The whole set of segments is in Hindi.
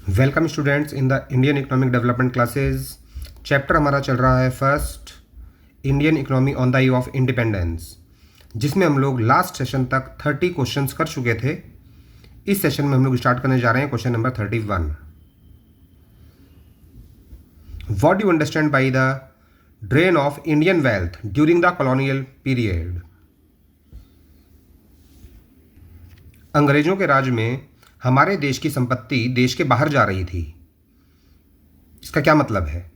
Welcome students in the Indian economic development classes. Chapter हमारा चल रहा है first, Indian economy on the eve of independence, जिसमें हम लोग लास्ट सेशन तक 30 क्वेश्चंस कर चुके थे। इस सेशन में हम लोग स्टार्ट करने जा रहे हैं question number 31। What do understand by the drain of Indian wealth during the colonial period? अंग्रेजों के राज में हमारे देश की संपत्ति देश के बाहर जा रही थी। इसका क्या मतलब है?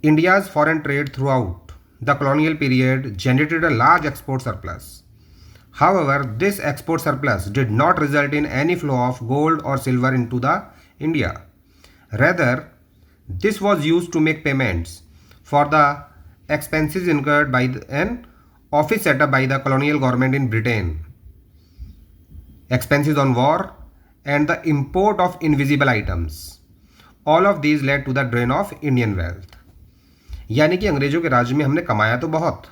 India's foreign trade through out the colonial period generated a large export surplus. However, this export surplus did not result in any flow of gold or silver into the India. Rather, this was used to make payments for the expenses incurred by an office set up by the colonial government in Britain. Expenses on war and the import of invisible items. All of these led to the drain of Indian wealth. यानी कि अंग्रेजों के राज में हमने कमाया तो बहुत,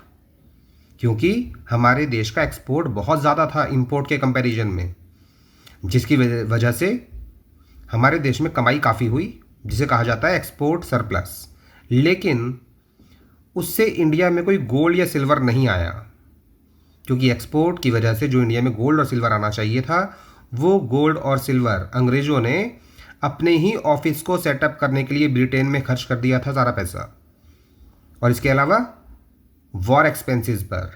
क्योंकि हमारे देश का एक्सपोर्ट बहुत ज़्यादा था इंपोर्ट के कंपैरिजन में, जिसकी वजह से हमारे देश में कमाई काफ़ी हुई, जिसे कहा जाता है एक्सपोर्ट सरप्लस। लेकिन उससे इंडिया में कोई गोल्ड या सिल्वर नहीं आया, क्योंकि एक्सपोर्ट की वजह से जो इंडिया में गोल्ड और सिल्वर आना चाहिए था, वो गोल्ड और सिल्वर अंग्रेज़ों ने अपने ही ऑफिस को सेटअप करने के लिए ब्रिटेन में खर्च कर दिया था सारा पैसा, और इसके अलावा वॉर एक्सपेंसेस पर,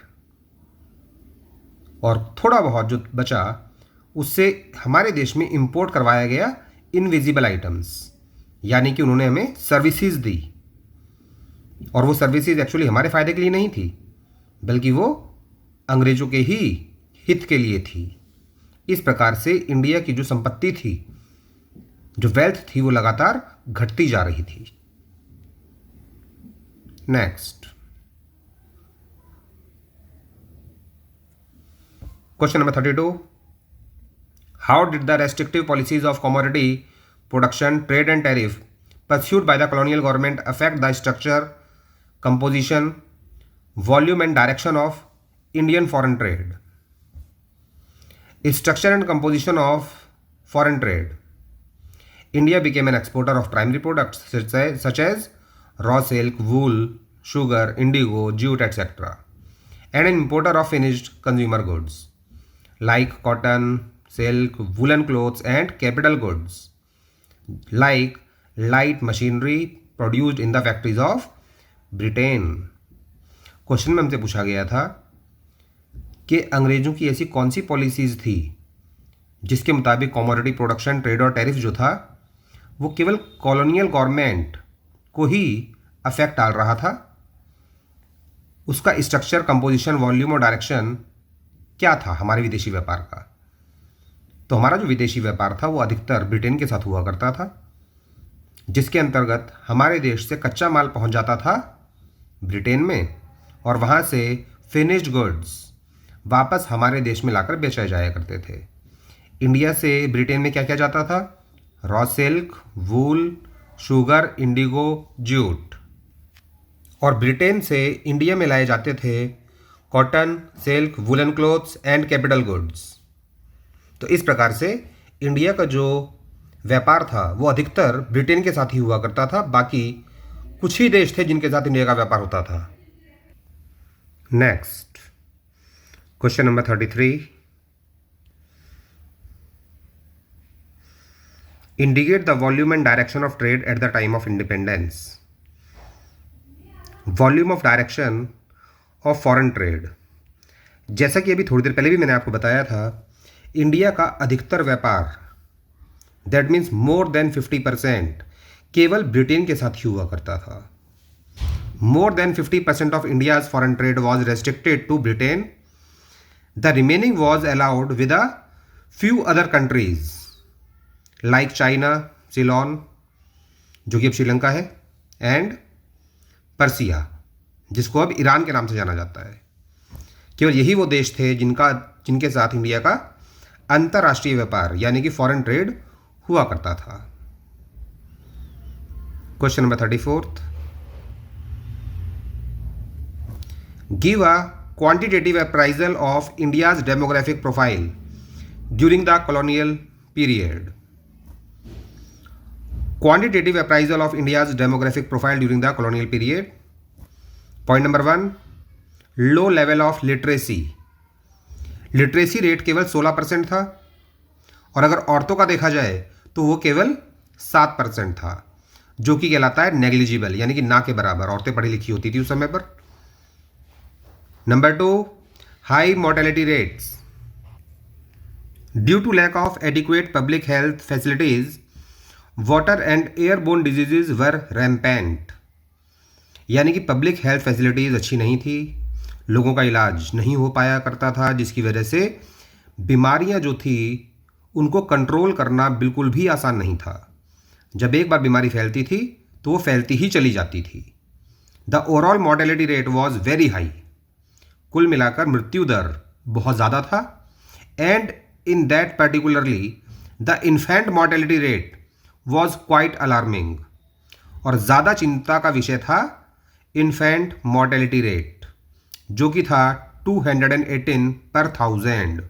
और थोड़ा बहुत जो बचा उससे हमारे देश में इंपोर्ट करवाया गया इनविजिबल आइटम्स, यानी कि उन्होंने हमें सर्विसेज दी, और वो सर्विसेज एक्चुअली हमारे फ़ायदे के लिए नहीं थी, बल्कि वो अंग्रेज़ों के ही हित के लिए थी। इस प्रकार से इंडिया की जो संपत्ति थी, जो वेल्थ थी, वो लगातार घटती जा रही थी। Next question number 32। How did the restrictive policies of commodity production, trade and tariff pursued by the colonial government affect the structure, composition, volume and direction of Indian foreign trade? Structure and composition of foreign trade. India became an exporter of primary products such as raw silk, wool, sugar, indigo, jute, etc., and an importer of finished consumer goods like cotton, silk, woolen clothes, and capital goods like light machinery produced in the factories of Britain. Question में हमसे पूछा गया था कि अंग्रेज़ों की ऐसी कौन सी पॉलिसीज़ थी जिसके मुताबिक कमोडिटी प्रोडक्शन, ट्रेड और टैरिफ जो था वो केवल कॉलोनियल गवर्नमेंट को ही अफेक्ट डाल रहा था। उसका स्ट्रक्चर, कंपोजिशन, वॉल्यूम और डायरेक्शन क्या था हमारे विदेशी व्यापार का? तो हमारा जो विदेशी व्यापार था वो अधिकतर ब्रिटेन के साथ हुआ करता था, जिसके अंतर्गत हमारे देश से कच्चा माल पहुंच जाता था ब्रिटेन में, और वहां से फिनिश्ड गुड्स वापस हमारे देश में लाकर बेचा जाया करते थे। इंडिया से ब्रिटेन में क्या क्या जाता था? रॉ सिल्क, वूल, शुगर, इंडिगो, जूट, और ब्रिटेन से इंडिया में लाए जाते थे cotton, silk, woollen clothes and capital goods. तो इस प्रकार से इंडिया का जो व्यापार था वो अधिकतर ब्रिटेन के साथ ही हुआ करता था, बाकी कुछ ही देश थे जिनके साथ इंडिया का व्यापार होता था। Next question number 33। Indicate the volume and direction of trade at the time of independence. Volume of direction of foreign trade, जैसा कि अभी थोड़ी देर पहले भी मैंने आपको बताया था, इंडिया का अधिकतर व्यापार, दैट मीन्स मोर देन 50%, केवल ब्रिटेन के साथ ही हुआ करता था। More than 50% of India's foreign trade was restricted to Britain. The remaining was allowed with a few other countries like China, Ceylon, जो कि अब श्रीलंका है, एंड पर्सिया, जिसको अब ईरान के नाम से जाना जाता है। केवल यही वो देश थे जिनके साथ इंडिया का अंतर्राष्ट्रीय व्यापार यानी कि फॉरेन ट्रेड हुआ करता था। Question number 34। Give a quantitative appraisal of India's demographic profile during the colonial period. Quantitative appraisal of India's demographic profile during the colonial period. Point number 1, low level of literacy. Literacy rate केवल 16% था, और अगर औरतों का देखा जाए तो वो केवल 7% था, जो कि कहलाता है नेग्लिजिबल, यानी कि ना के बराबर। औरतें पढ़ी लिखी होती थी उस समय पर। Number 2, high mortality rates. Due to lack of adequate public health facilities, water and airborne diseases were rampant. यानी कि पब्लिक हेल्थ फैसिलिटीज़ अच्छी नहीं थी, लोगों का इलाज नहीं हो पाया करता था, जिसकी वजह से बीमारियां जो थी उनको कंट्रोल करना बिल्कुल भी आसान नहीं था। जब एक बार बीमारी फैलती थी तो वो फैलती ही चली जाती थी। The overall mortality rate was very high. कुल मिलाकर मृत्यु दर बहुत ज़्यादा था। And in that particularly the infant mortality rate was quite alarming. और ज़्यादा चिंता का विषय था इन्फेंट मॉर्टेलिटी रेट, जो कि था 218 पर 1000।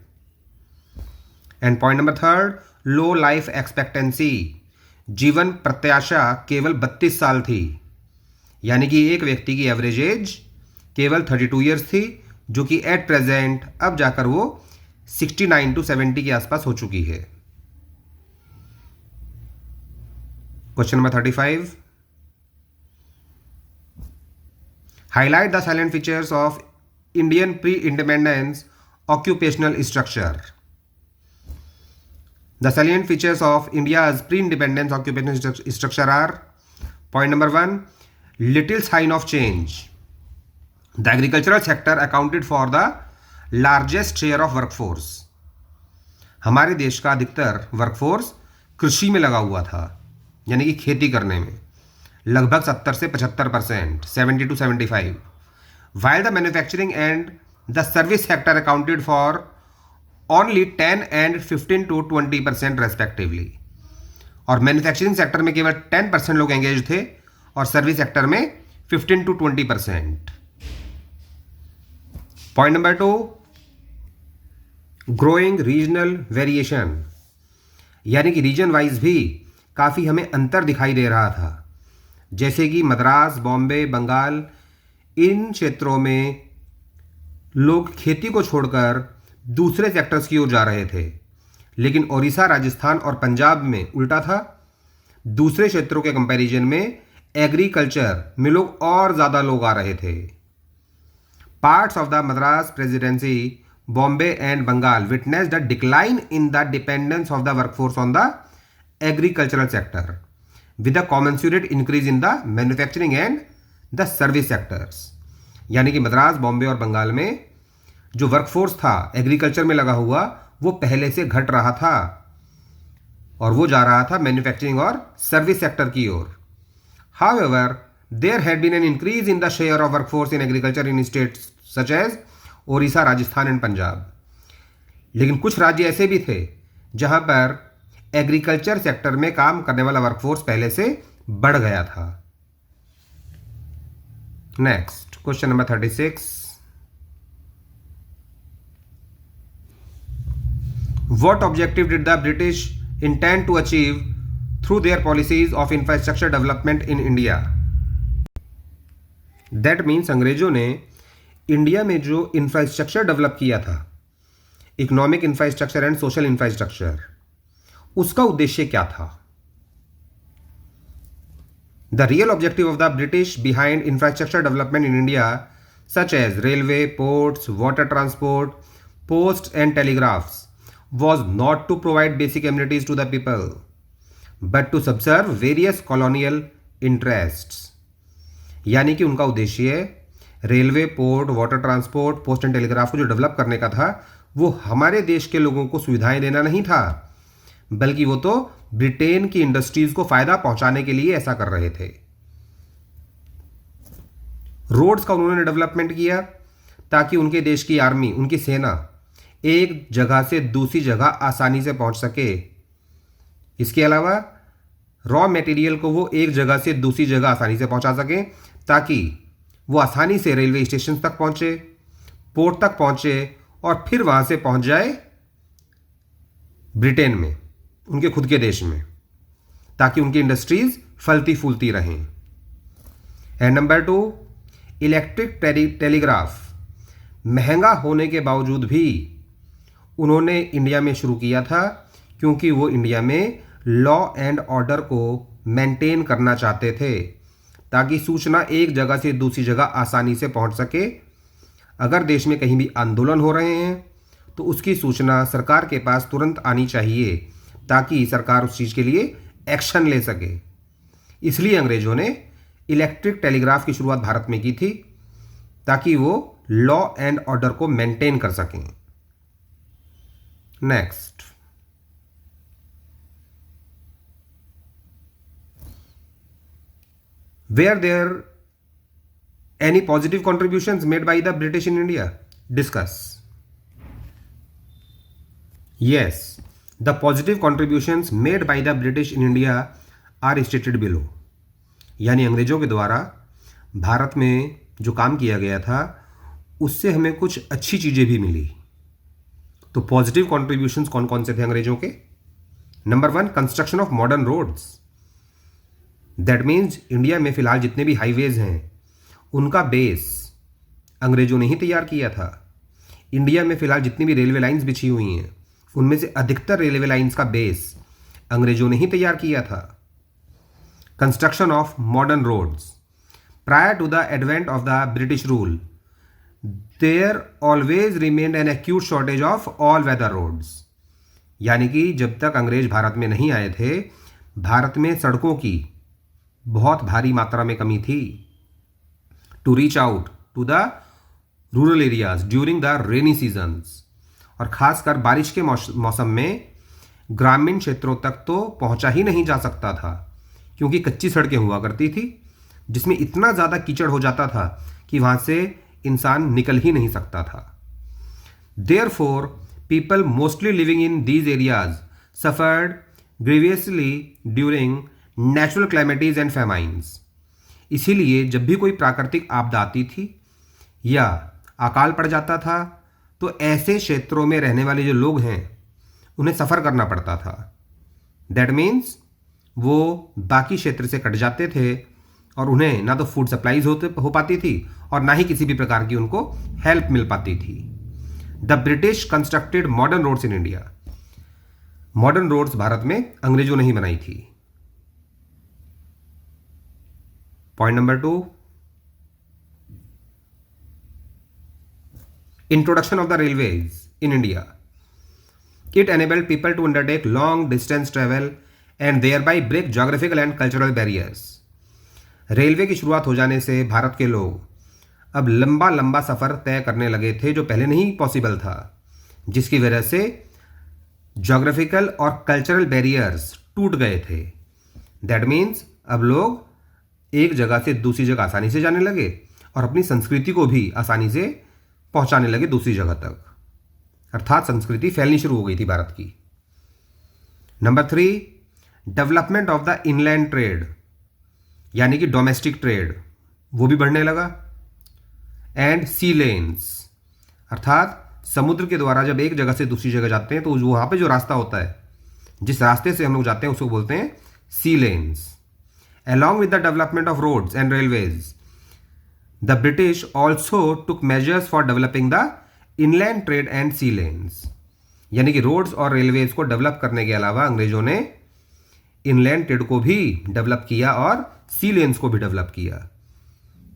And point number 3, low life expectancy. जीवन प्रत्याशा केवल 32 साल थी, यानी कि एक व्यक्ति की एवरेज एज केवल 32 ईयर्स थी, जो कि एट प्रेजेंट अब जाकर वो 69 to 70 के आसपास हो चुकी है। Question number 35, highlight the salient features of Indian pre independence occupational structure. The salient features of India's pre-independence occupational structure are: point number 1, little sign of change. The agricultural sector accounted for the largest share of workforce. हमारे देश का अधिकतर वर्कफोर्स कृषि में लगा हुआ था, यानी कि खेती करने में, लगभग 70 से 75%, 70 to 75. While the manufacturing and the service sector accounted for only 10 and 15 to 20% respectively. और मैन्युफैक्चरिंग सेक्टर में केवल 10% लोग एंगेज थे और सर्विस सेक्टर में 15 to 20%। Point number 2, growing regional variation, यानी कि रीजन वाइज भी काफ़ी हमें अंतर दिखाई दे रहा था। जैसे कि मद्रास, बॉम्बे, बंगाल, इन क्षेत्रों में लोग खेती को छोड़कर दूसरे सेक्टर्स की ओर जा रहे थे, लेकिन ओडिशा, राजस्थान और पंजाब में उल्टा था। दूसरे क्षेत्रों के कंपैरिजन में एग्रीकल्चर में लोग और ज़्यादा लोग आ रहे थे। Parts of the Madras presidency, Bombay and Bengal witness the decline in the dependence of the workforce on the agricultural sector with a commensurate increase in the manufacturing and the service sectors. यानी कि मद्रास, बॉम्बे और बंगाल में जो वर्कफोर्स था एग्रीकल्चर में लगा हुआ, वो पहले से घट रहा था और वो जा रहा था मैन्युफैक्चरिंग और सर्विस सेक्टर की ओर। However, there had been an increase in the share of workforce in agriculture in states such as Odisha, Rajasthan and Punjab. लेकिन कुछ राज्य ऐसे भी थे जहां पर एग्रीकल्चर सेक्टर में काम करने वाला वर्कफोर्स पहले से बढ़ गया था। Next question number 36, what objective did the British intend to achieve through their policies of infrastructure development in India? That means अंग्रेजों ने इंडिया में जो इंफ्रास्ट्रक्चर डेवलप किया था, economic infrastructure and social infrastructure, उसका उद्देश्य क्या था? The real objective of the British behind infrastructure development in India, such as railway, ports, water transport, posts and telegraphs, was not to provide basic amenities to the people, but to subserve various colonial interests. यानी कि उनका उद्देश्य railway, port, water transport, post and telegraph को जो डेवलप करने का था, वो हमारे देश के लोगों को सुविधाएं देना नहीं था, बल्कि वो तो ब्रिटेन की इंडस्ट्रीज को फायदा पहुंचाने के लिए ऐसा कर रहे थे। रोड्स का उन्होंने डेवलपमेंट किया ताकि उनके देश की आर्मी, उनकी सेना एक जगह से दूसरी जगह आसानी से पहुंच सके। इसके अलावा रॉ मटेरियल को वो एक जगह से दूसरी जगह आसानी से पहुंचा सकें, ताकि वो आसानी से रेलवे स्टेशन तक पहुंचे, पोर्ट तक पहुंचे और फिर वहां से पहुंच जाए ब्रिटेन में, उनके खुद के देश में। ताकि उनकी इंडस्ट्रीज फलती फूलती रहें। एंड नंबर 2, इलेक्ट्रिक टेलीग्राफ महंगा होने के बावजूद भी उन्होंने इंडिया में शुरू किया था, क्योंकि वो इंडिया में लॉ एंड ऑर्डर को मेंटेन करना चाहते थे, ताकि सूचना एक जगह से दूसरी जगह आसानी से पहुंच सके। अगर देश में कहीं भी आंदोलन हो रहे हैं तो उसकी सूचना सरकार के पास तुरंत आनी चाहिए, ताकि सरकार उस चीज़ के लिए एक्शन ले सके। इसलिए अंग्रेज़ों ने इलेक्ट्रिक टेलीग्राफ की शुरुआत भारत में की थी, ताकि वो लॉ एंड ऑर्डर को मेंटेन कर सकें। Next, were there any positive contributions made by the British in India? Discuss. Yes, the positive contributions made by the British in India are stated below. यानी अंग्रेजों के द्वारा भारत में जो काम किया गया था उससे हमें कुछ अच्छी चीज़ें भी मिली। तो पॉजिटिव कॉन्ट्रीब्यूशंस कौन कौन से थे अंग्रेजों के? Number 1, construction of modern roads. That means India में फिलहाल जितने भी हाईवेज हैं उनका बेस अंग्रेजों ने ही तैयार किया था। इंडिया में फिलहाल जितनी भी रेलवे लाइंस बिछी हुई हैं उनमें से अधिकतर रेलवे लाइंस का बेस अंग्रेजों ने ही तैयार किया था। Construction of modern roads. Prior to the advent of the British rule there always remained an acute shortage of all weather roads. यानी कि जब तक अंग्रेज भारत में नहीं आए थे, भारत में सड़कों की बहुत भारी मात्रा में कमी थी। To reach out to the rural areas during the rainy seasons, और खासकर बारिश के मौसम में ग्रामीण क्षेत्रों तक तो पहुंचा ही नहीं जा सकता था, क्योंकि कच्ची सड़कें हुआ करती थी जिसमें इतना ज़्यादा कीचड़ हो जाता था कि वहाँ से इंसान निकल ही नहीं सकता था। Therefore people mostly living in these areas suffered grievously during natural calamities and famines. इसीलिए जब भी कोई प्राकृतिक आपदा आती थी या अकाल पड़ जाता था तो ऐसे क्षेत्रों में रहने वाले जो लोग हैं उन्हें सफ़र करना पड़ता था। दैट मीन्स वो बाकी क्षेत्र से कट जाते थे और उन्हें ना तो फूड सप्लाईज हो पाती थी और ना ही किसी भी प्रकार की उनको हेल्प मिल पाती थी। The British constructed modern roads in India. Modern roads भारत में अंग्रेजों ने ही बनाई थी। Point number 2, introduction of the railways in India. It enabled people to undertake long distance travel and thereby break geographical and cultural barriers. Railway की शुरुआत हो जाने से भारत के लोग अब लंबा लंबा सफ़र तय करने लगे थे, जो पहले नहीं पॉसिबल था, जिसकी वजह से जोग्राफिकल और कल्चरल बैरियर्स टूट गए थे। दैट मीन्स अब लोग एक जगह से दूसरी जगह आसानी से जाने लगे और अपनी संस्कृति को भी आसानी से पहुंचाने लगे दूसरी जगह तक, अर्थात संस्कृति फैलनी शुरू हो गई थी भारत की। Number 3, development of the inland trade, यानी कि डोमेस्टिक ट्रेड, वो भी बढ़ने लगा। एंड सी लेन्स, अर्थात समुद्र के द्वारा जब एक जगह से दूसरी जगह जाते हैं तो वहाँ पे जो रास्ता होता है, जिस रास्ते से हम लोग जाते हैं उसको बोलते हैं sea lanes. Along with the development of roads and railways, the British also took measures for developing the inland trade and sea lanes. यानी कि रोड्स और रेलवेज को डेवलप करने के अलावा अंग्रेजों ने इनलैंड ट्रेड को भी डेवलप किया और सी लेन्स को भी डेवलप किया,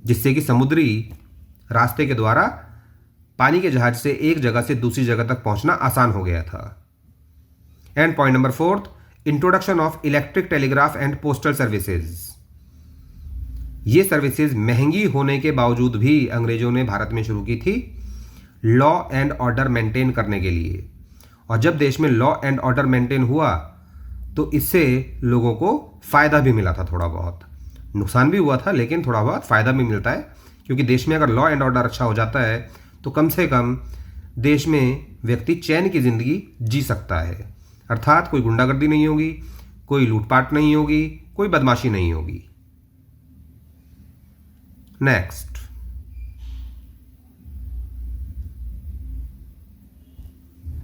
जिससे कि समुद्री रास्ते के द्वारा पानी के जहाज से एक जगह से दूसरी जगह तक पहुंचना आसान हो गया था। And point number 4, introduction of electric telegraph and postal services. ये सर्विसेज महंगी होने के बावजूद भी अंग्रेजों ने भारत में शुरू की थी लॉ एंड ऑर्डर मेंटेन करने के लिए। और जब देश में लॉ एंड ऑर्डर मेंटेन हुआ तो इससे लोगों को फ़ायदा भी मिला था, थोड़ा बहुत नुकसान भी हुआ था लेकिन थोड़ा बहुत फ़ायदा भी मिलता है, क्योंकि देश में अगर लॉ एंड ऑर्डर अच्छा हो जाता है तो कम से कम देश में व्यक्ति चैन की ज़िंदगी जी सकता है, अर्थात कोई गुंडागर्दी नहीं होगी, कोई लूटपाट नहीं होगी, कोई बदमाशी नहीं होगी। Next,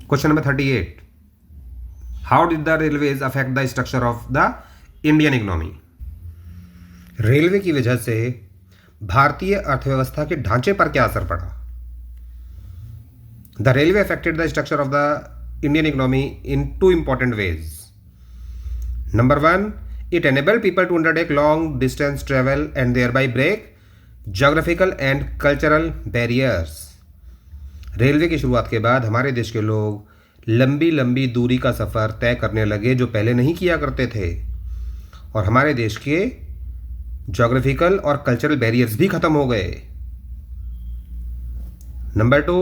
question number 38, how did the railways affect the structure of the Indian economy. Railway की वजह से भारतीय अर्थव्यवस्था के ढांचे पर क्या असर पड़ा? The railway affected the structure of the Indian economy in two important ways. Number 1, it enabled people to undertake long distance travel and thereby break geographical and cultural barriers. Railway की शुरुआत के बाद हमारे देश के लोग लंबी लंबी दूरी का सफ़र तय करने लगे जो पहले नहीं किया करते थे, और हमारे देश के जोग्राफिकल और कल्चरल बैरियर्स भी ख़त्म हो गए. Number 2,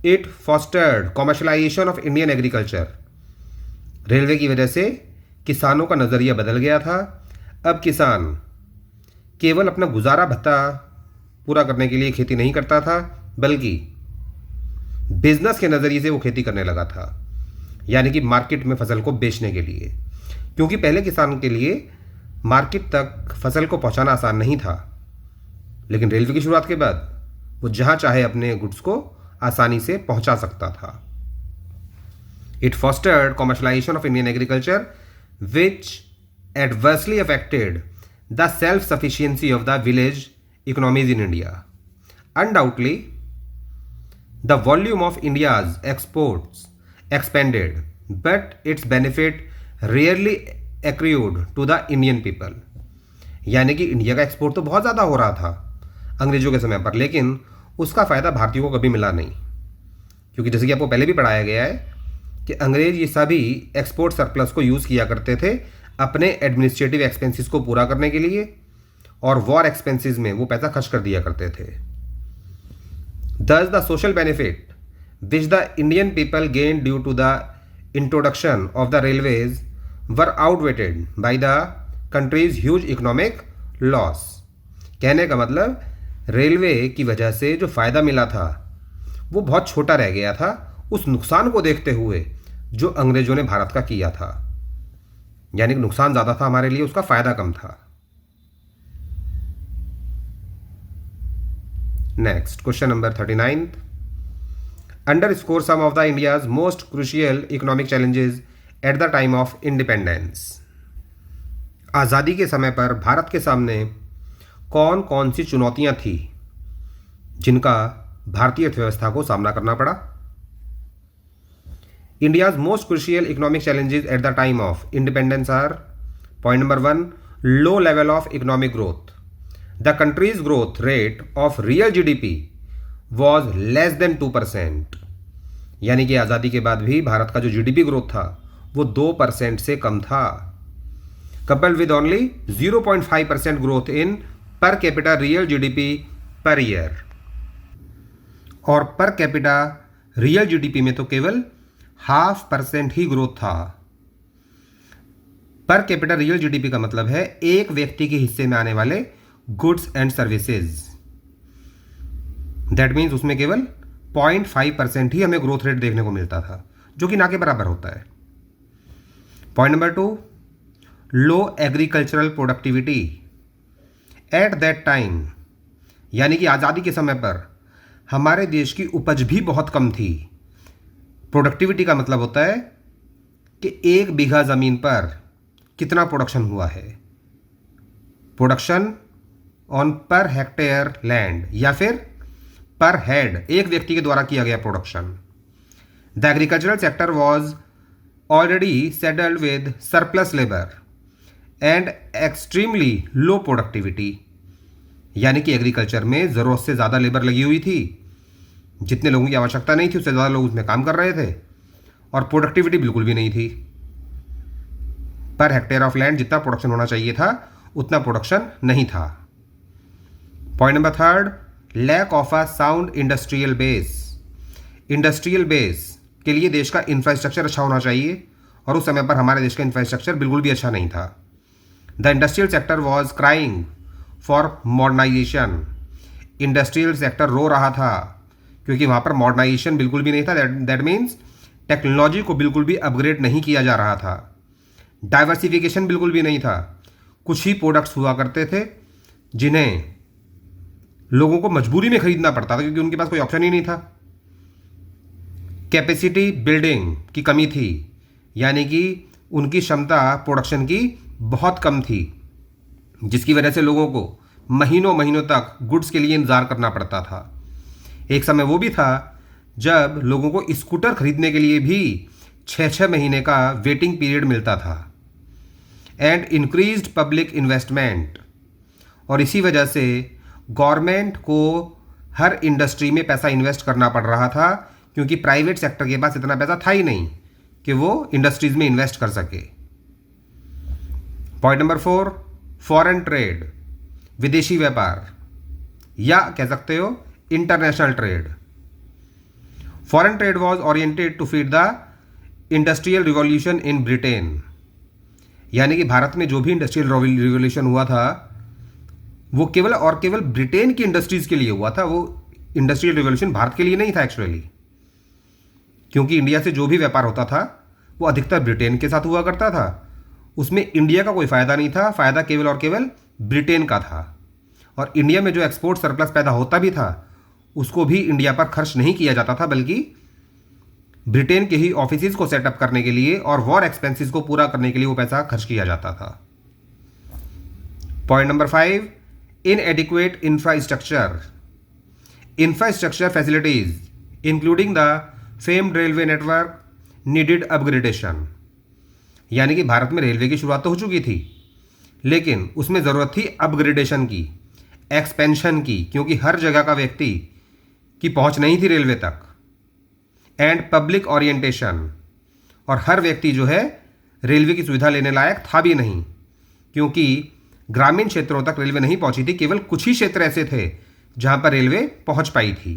it fostered commercialisation of Indian agriculture. Railway की वजह से किसानों का नज़रिया बदल गया था. अब किसान केवल अपना गुजारा भत्ता पूरा करने के लिए खेती नहीं करता था, बल्कि बिजनेस के नज़रिए से वो खेती करने लगा था, यानी कि मार्केट में फसल को बेचने के लिए. क्योंकि पहले किसान के लिए मार्केट तक फसल को पहुंचाना आसान नहीं था, लेकिन रेलवे की शुरुआत के बाद वो जहां चाहे अपने गुड्स को आसानी से पहुंचा सकता था. It fostered commercialisation of Indian agriculture which adversely affected the self-sufficiency of the village economies in India. Undoubtedly, the volume of India's exports expanded, but its benefit rarely accrued to the Indian people. यानी कि इंडिया का एक्सपोर्ट तो बहुत ज़्यादा हो रहा था अंग्रेजों के समय पर, लेकिन उसका फ़ायदा भारतीयों को कभी मिला नहीं. क्योंकि जैसे कि आपको पहले भी पढ़ाया गया है कि अंग्रेज ये सभी एक्सपोर्ट सरप्लस को यूज़ किया करते थे अपने एडमिनिस्ट्रेटिव एक्सपेंसेस को पूरा करने के लिए, और वॉर एक्सपेंसेस में वो पैसा खर्च कर दिया करते थे. Thus the social benefit which the Indian people gain due to the introduction of the railways were outweighed by the country's huge economic loss. कहने का मतलब रेलवे की वजह से जो फ़ायदा मिला था वो बहुत छोटा रह गया था उस नुकसान को देखते हुए जो अंग्रेजों ने भारत का किया था. यानी कि नुकसान ज़्यादा था हमारे लिए, उसका फ़ायदा कम था. Next question number 39. Underscore some of the India's most crucial economic challenges at the time of independence. आज़ादी के समय पर भारत के सामने कौन कौन सी चुनौतियां थी जिनका भारतीय अर्थव्यवस्था को सामना करना पड़ा? India's most crucial economic challenges at the time of independence are: point number 1, low level of economic growth. The country's growth rate of real GDP was less than 2%. यानी कि आज़ादी के बाद भी भारत का जो GDP ग्रोथ था वो 2% से कम था. Coupled with only 0.5% growth in per capita real GDP per year. और पर कैपिटा रियल जीडीपी में तो केवल 0.5% ही ग्रोथ था. पर कैपिटा रियल जीडीपी का मतलब है एक व्यक्ति के हिस्से में आने वाले goods and services. That means उसमें केवल 0.5% ही हमें ग्रोथ रेट देखने को मिलता था, जो कि ना के बराबर होता है. Point number 2, low agricultural productivity at that time. यानी कि आज़ादी के समय पर हमारे देश की उपज भी बहुत कम थी. प्रोडक्टिविटी का मतलब होता है कि 1 बीघा ज़मीन पर कितना प्रोडक्शन हुआ है. Production on per hectare land या फिर पर हेड, एक व्यक्ति के द्वारा किया गया production. The agricultural sector was already settled with surplus labour and extremely low productivity. यानी कि एग्रीकल्चर में ज़रूरत से ज़्यादा लेबर लगी हुई थी. जितने लोगों की आवश्यकता नहीं थी उससे ज़्यादा लोग उसमें काम कर रहे थे, और प्रोडक्टिविटी बिल्कुल भी नहीं थी. पर हेक्टेयर ऑफ लैंड जितना प्रोडक्शन होना चाहिए था उतना प्रोडक्शन नहीं था. Point number 3, lack of a sound industrial base. Industrial base के लिए देश का इंफ्रास्ट्रक्चर अच्छा होना चाहिए, और उस समय पर हमारे देश का इंफ्रास्ट्रक्चर बिल्कुल भी अच्छा नहीं था. The industrial sector was crying for modernisation. Industrial sector रो रहा था क्योंकि वहाँ पर मॉडर्नाइजेशन बिल्कुल भी नहीं था. दैट मीन्स टेक्नोलॉजी को बिल्कुल भी अपग्रेड नहीं किया जा रहा था. डाइवर्सिफिकेशन बिल्कुल भी नहीं था. कुछ ही प्रोडक्ट्स हुआ करते थे जिन्हें लोगों को मजबूरी में खरीदना पड़ता था क्योंकि उनके पास कोई ऑप्शन ही नहीं था. कैपेसिटी बिल्डिंग की कमी थी, यानी कि उनकी क्षमता प्रोडक्शन की बहुत कम थी, जिसकी वजह से लोगों को महीनों महीनों तक गुड्स के लिए इंतज़ार करना पड़ता था। एक समय वो भी था जब लोगों को स्कूटर खरीदने के लिए भी 6-6 महीने का वेटिंग पीरियड मिलता था। एंड इंक्रीज्ड पब्लिक इन्वेस्टमेंट, और इसी वजह से गवर्नमेंट को हर इंडस्ट्री में पैसा इन्वेस्ट करना पड़ रहा था, क्योंकि प्राइवेट सेक्टर के पास इतना पैसा था ही नहीं कि वो इंडस्ट्रीज में इन्वेस्ट कर सके। पॉइंट नंबर 4, फॉरेन ट्रेड, विदेशी व्यापार, या कह सकते हो international trade. Foreign trade was oriented to feed the industrial revolution in Britain, यानी कि भारत में जो भी इंडस्ट्रियल रिवॉल्यूशन हुआ था वो केवल और केवल ब्रिटेन की इंडस्ट्रीज के लिए हुआ था। वो इंडस्ट्रियल रिवॉल्यूशन भारत के लिए नहीं था एक्चुअली, क्योंकि इंडिया से जो भी व्यापार होता था वो अधिकतर ब्रिटेन के साथ हुआ करता था। उसमें इंडिया का कोई फ़ायदा नहीं था, फ़ायदा केवल और केवल ब्रिटेन का था। और इंडिया में जो एक्सपोर्ट सरप्लस पैदा होता भी था उसको भी इंडिया पर खर्च नहीं किया जाता था, बल्कि ब्रिटेन के ही ऑफिसेज को सेटअप करने के लिए और वॉर एक्सपेंसेस को पूरा करने के लिए वो पैसा खर्च किया जाता था। Point number 5, इनएडिक्वेट infrastructure, infrastructure facilities including the famed railway network needed upgradation, यानी कि भारत में रेलवे की शुरुआत तो हो चुकी थी, लेकिन उसमें ज़रूरत थी अपग्रेडेशन की, एक्सपेंशन की, क्योंकि हर जगह का व्यक्ति की पहुंच नहीं थी रेलवे तक। एंड पब्लिक ओरिएंटेशन, और हर व्यक्ति जो है रेलवे की सुविधा लेने लायक था भी नहीं, क्योंकि ग्रामीण क्षेत्रों तक रेलवे नहीं पहुंची थी। केवल कुछ ही क्षेत्र ऐसे थे जहां पर रेलवे पहुंच पाई थी।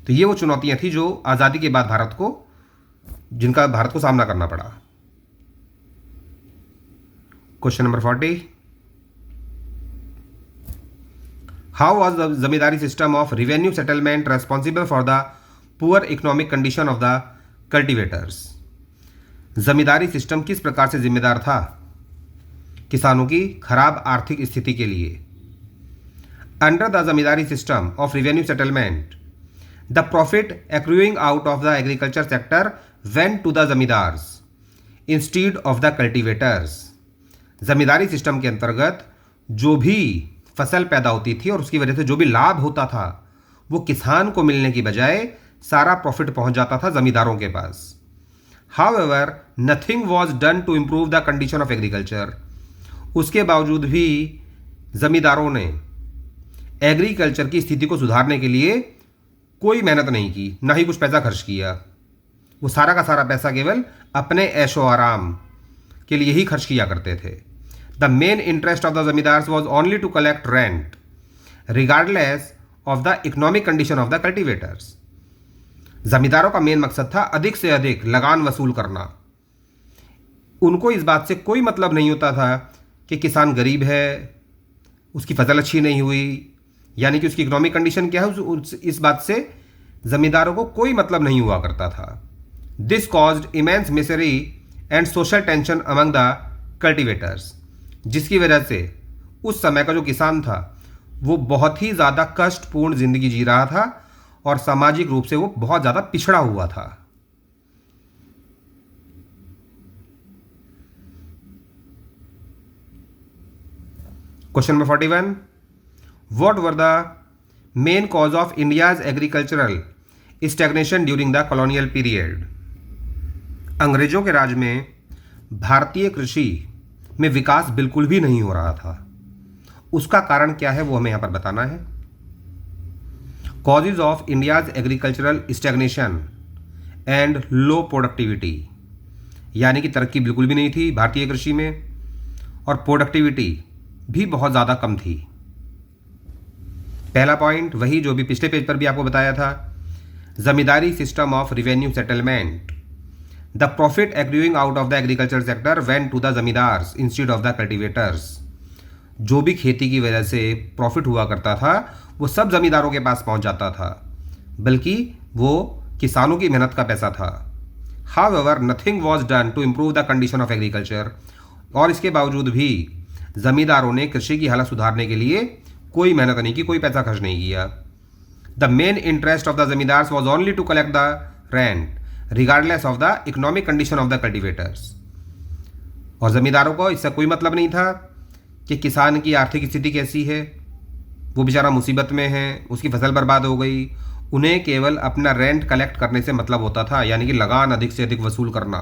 तो ये वो चुनौतियां थी जो आज़ादी के बाद जिनका भारत को सामना करना पड़ा। Question number 40, how was the zamindari system of revenue settlement responsible for the poor economic condition of the cultivators? Zamindari system किस प्रकार से जिम्मेदार था किसानों की खराब आर्थिक स्थिति के लिए? Under the zamindari system of revenue settlement, the profit accruing out of the agriculture sector went to the zamindars instead of the cultivators. Zamindari system के अंतर्गत जो भी फसल पैदा होती थी और उसकी वजह से जो भी लाभ होता था वो किसान को मिलने की बजाय सारा प्रॉफिट पहुंच जाता था जमींदारों के पास। However nothing was done to improve the condition of agriculture, उसके बावजूद भी जमींदारों ने एग्रीकल्चर की स्थिति को सुधारने के लिए कोई मेहनत नहीं की, ना ही कुछ पैसा खर्च किया। वो सारा का सारा पैसा केवल अपने ऐशो आराम के लिए ही खर्च किया करते थे। The main interest of the zamindars was only to collect rent regardless of the economic condition of the cultivators. जमींदारों का मेन मकसद था अधिक से अधिक लगान वसूल करना। उनको इस बात से कोई मतलब नहीं होता था कि किसान गरीब है, उसकी फसल अच्छी नहीं हुई, यानी कि उसकी इकोनॉमिक कंडीशन क्या है, इस बात से जमींदारों को कोई मतलब नहीं हुआ करता था। This caused immense misery and social tension among the cultivators, जिसकी वजह से उस समय का जो किसान था वो बहुत ही ज़्यादा कष्टपूर्ण जिंदगी जी रहा था और सामाजिक रूप से वो बहुत ज़्यादा पिछड़ा हुआ था। Question number 41, what were the main cause of India's agricultural stagnation during the colonial period? अंग्रेजों के राज में भारतीय कृषि में विकास बिल्कुल भी नहीं हो रहा था। उसका कारण क्या है वो हमें यहां पर बताना है। Causes of India's agricultural stagnation and low productivity, यानी कि तरक्की बिल्कुल भी नहीं थी भारतीय कृषि में और प्रोडक्टिविटी भी बहुत ज़्यादा कम थी। पहला पॉइंट वही जो भी पिछले पेज पर भी आपको बताया था, zamindari system of revenue settlement, the profit accruing out of the agriculture sector went to the zamindars instead of the cultivators. जो भी खेती की वजह से प्रॉफिट हुआ करता था वो सब जमींदारों के पास पहुंच जाता था, बल्कि वो किसानों की मेहनत का पैसा था। However nothing was done to improve the condition of agriculture, और इसके बावजूद भी जमींदारों ने कृषि की हालत सुधारने के लिए कोई मेहनत नहीं की, कोई पैसा खर्च नहीं किया। The main interest of the zamindars was only to collect the rent regardless of the economic condition of the cultivators. और ज़मींदारों को इससे कोई मतलब नहीं था कि किसान की आर्थिक स्थिति कैसी है, वो बेचारा मुसीबत में है, उसकी फसल बर्बाद हो गई। उन्हें केवल अपना रेंट कलेक्ट करने से मतलब होता था, यानी कि लगान अधिक से अधिक वसूल करना।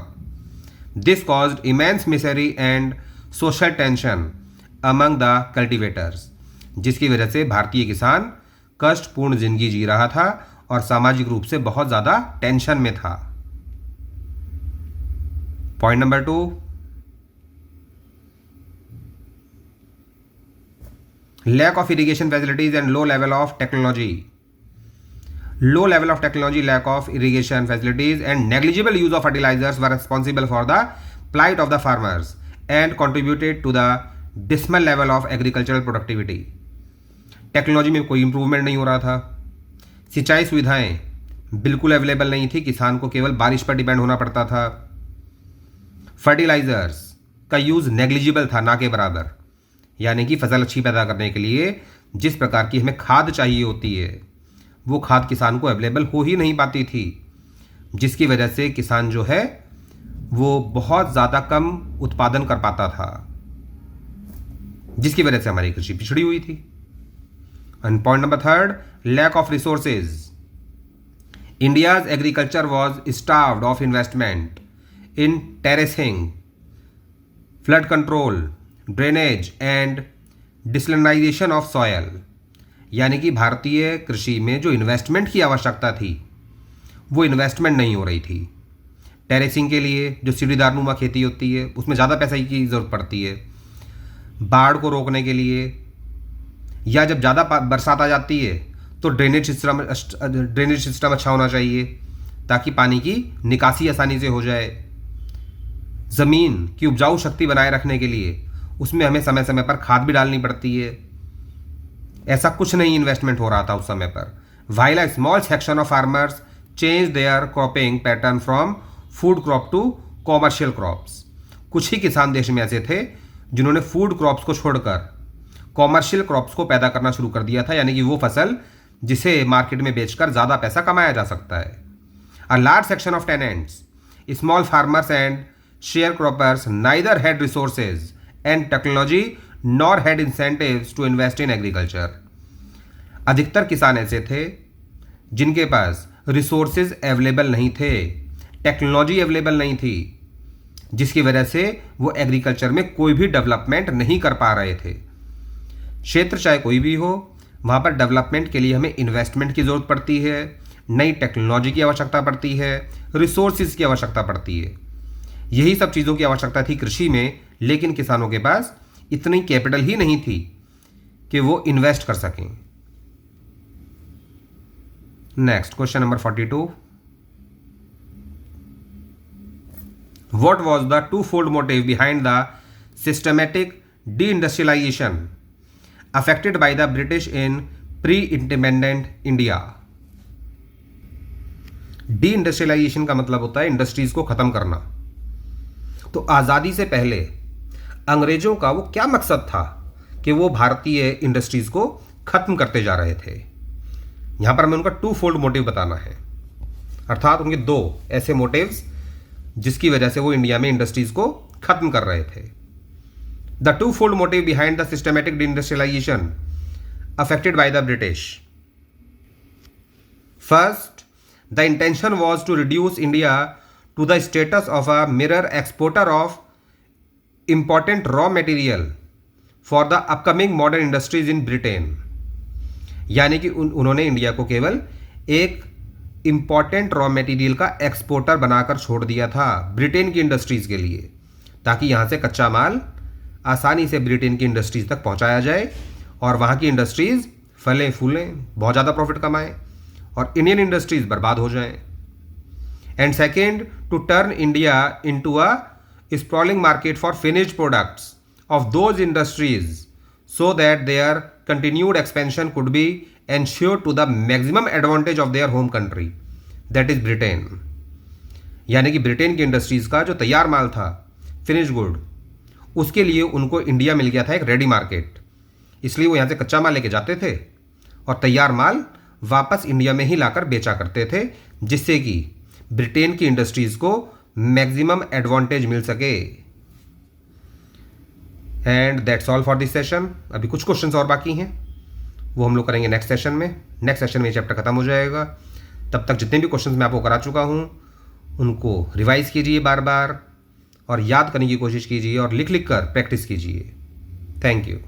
This caused immense misery and social tension among the cultivators, जिसकी वजह से भारतीय किसान कष्टपूर्ण जिंदगी जी रहा था और सामाजिक रूप से बहुत ज़्यादा टेंशन में था। Point number 2, lack of irrigation facilities and low level of technology. Low level of technology, lack of irrigation facilities and negligible use of fertilizers were responsible for the plight of the farmers and contributed to the dismal level of agricultural productivity. Technology में कोई इंप्रूवमेंट नहीं हो रहा था, सिंचाई सुविधाएं बिल्कुल अवेलेबल नहीं थी, किसान को केवल बारिश पर डिपेंड होना पड़ता था। फर्टिलाइजर्स का यूज़ नेग्लिजिबल था, ना के बराबर, यानी कि फसल अच्छी पैदा करने के लिए जिस प्रकार की हमें खाद चाहिए होती है वो खाद किसान को अवेलेबल हो ही नहीं पाती थी, जिसकी वजह से किसान जो है वो बहुत ज़्यादा कम उत्पादन कर पाता था, जिसकी वजह से हमारी कृषि पिछड़ी हुई थी। And point number 3, lack of resources. India's agriculture was starved of investment in terracing, flood control, drainage and desalinization of soil, यानी कि भारतीय कृषि में जो इन्वेस्टमेंट की आवश्यकता थी वो इन्वेस्टमेंट नहीं हो रही थी। टेरेसिंग के लिए जो सीढ़ीदारनुमा खेती होती है उसमें ज़्यादा पैसा की ज़रूरत पड़ती है, बाढ़ को रोकने के लिए, या जब ज़्यादा बरसात आ जाती है तो ड्रेनेज सिस्टम अच्छा होना चाहिए ताकि पानी की निकासी आसानी से हो जाए। ज़मीन की उपजाऊ शक्ति बनाए रखने के लिए उसमें हमें समय समय पर खाद भी डालनी पड़ती है। ऐसा कुछ नहीं इन्वेस्टमेंट हो रहा था उस समय पर। While a small section of farmers change their cropping pattern from food crop to commercial crops, कुछ ही किसान देश में ऐसे थे जिन्होंने फूड क्रॉप्स को छोड़कर कॉमर्शियल क्रॉप्स को पैदा करना शुरू कर दिया था, यानी कि वो फसल जिसे मार्केट में बेचकर ज़्यादा पैसा कमाया जा सकता है। A large section of tenants, small farmers and share croppers neither had resources and technology nor had incentives to invest in agriculture. अधिकतर किसान ऐसे थे जिनके पास रिसोर्सेज अवेलेबल नहीं थे, टेक्नोलॉजी अवेलेबल नहीं थी, जिसकी वजह से वो एग्रीकल्चर में कोई भी डेवलपमेंट नहीं कर पा रहे थे। क्षेत्र चाहे कोई भी हो, वहाँ पर डेवलपमेंट के लिए हमें इन्वेस्टमेंट की ज़रूरत पड़ती है, नई टेक्नोलॉजी की आवश्यकता पड़ती है, रिसोर्सेज की आवश्यकता पड़ती है। यही सब चीज़ों की आवश्यकता थी कृषि में, लेकिन किसानों के पास इतनी कैपिटल ही नहीं थी कि वो इन्वेस्ट कर सकें। Next question number 42, what was the twofold motive behind the systematic deindustrialisation affected by the British in pre independent India? Deindustrialisation का मतलब होता है इंडस्ट्रीज को खत्म करना। तो आज़ादी से पहले अंग्रेजों का वो क्या मकसद था कि वो भारतीय इंडस्ट्रीज को खत्म करते जा रहे थे? यहां पर हमें उनका टू-फोल्ड मोटिव बताना है, अर्थात उनके दो ऐसे मोटिव्स जिसकी वजह से वो इंडिया में इंडस्ट्रीज को खत्म कर रहे थे। The twofold motive behind the systematic deindustrialisation affected by the British. First, the intention was to reduce India to the status of a mirror exporter of important raw material for the upcoming modern industries in Britain, यानी कि उन्होंने इंडिया को केवल एक इम्पॉर्टेंट रॉ मटेरियल का एक्सपोर्टर बनाकर छोड़ दिया था ब्रिटेन की इंडस्ट्रीज़ के लिए, ताकि यहाँ से कच्चा माल आसानी से ब्रिटेन की इंडस्ट्रीज़ तक पहुँचाया जाए और वहाँ की इंडस्ट्रीज़ फलें फूलें, बहुत ज़्यादा प्रॉफिट कमाएं और इंडियन इंडस्ट्रीज़ बर्बाद हो जाएं। And second, to turn India into a sprawling market for finished products of those industries so that their continued expansion could be ensured to the maximum advantage of their home country, that is Britain. यानी कि ब्रिटेन की इंडस्ट्रीज़ का जो तैयार माल था, फिनिश गुड, उसके लिए उनको इंडिया मिल गया था एक रेडी मार्केट, इसलिए वो यहाँ से कच्चा माल लेके जाते थे और तैयार माल वापस इंडिया में ही लाकर बेचा करते थे, जिससे कि ब्रिटेन की इंडस्ट्रीज़ को मैक्सिमम एडवांटेज मिल सके। And that's all for this session. अभी कुछ क्वेश्चंस और बाकी हैं, वो हम लोग करेंगे नेक्स्ट सेशन में। नेक्स्ट सेशन में ये चैप्टर खत्म हो जाएगा। तब तक जितने भी क्वेश्चंस मैं आपको करा चुका हूँ उनको रिवाइज कीजिए बार बार और याद करने की कोशिश कीजिए और लिख लिख कर प्रैक्टिस कीजिए। Thank you.